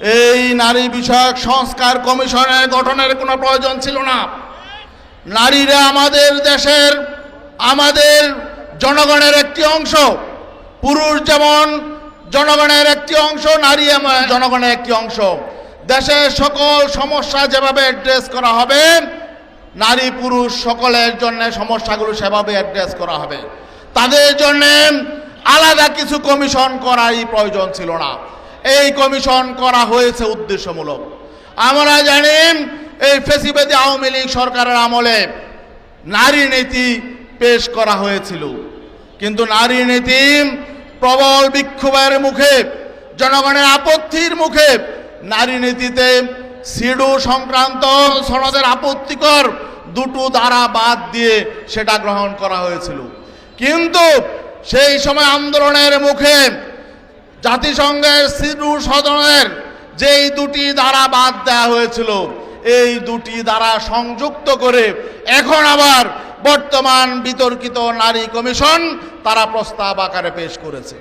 এই নারী বিষয়ক সংস্কার কমিশনের গঠনের কোনো প্রয়োজন ছিল না। নারীরা আমাদের দেশের, আমাদের জনগণের একটি অংশ। পুরুষ যেমন জনগণের একটি অংশ, নারী জনগণের একটি অংশ। দেশের সকল সমস্যা যেভাবে অ্যাড্রেস করা হবে, নারী পুরুষ সকলের জন্য সমস্যাগুলো সেভাবে অ্যাড্রেস করা হবে। তাদের জন্য আলাদা কিছু কমিশন করারই প্রয়োজন ছিল না। এই কমিশন করা হয়েছে উদ্দেশ্যমূলক। আমরা জানি এই ফ্যাসিবাদী আওয়ামী লীগ সরকারের আমলে নারী নীতি পেশ করা হয়েছিল, কিন্তু নারী নীতি প্রবল বিক্ষোভের মুখে, জনগণের আপত্তির মুখে নারী নীতিতে শিডিউল সংক্রান্ত সনদের আপত্তিকর দুটো ধারা বাদ দিয়ে সেটা গ্রহণ করা হয়েছিল। কিন্তু সেই সময় আন্দোলনের মুখে জাতিসংঘের শিডিউল সনদের যেই দুটি ধারা বাদ দেওয়া হয়েছিল, এই দুটি ধারা সংযুক্ত করে এখন আবার বর্তমান বিতর্কিত নারী কমিশন তারা প্রস্তাব আকারে পেশ করেছে।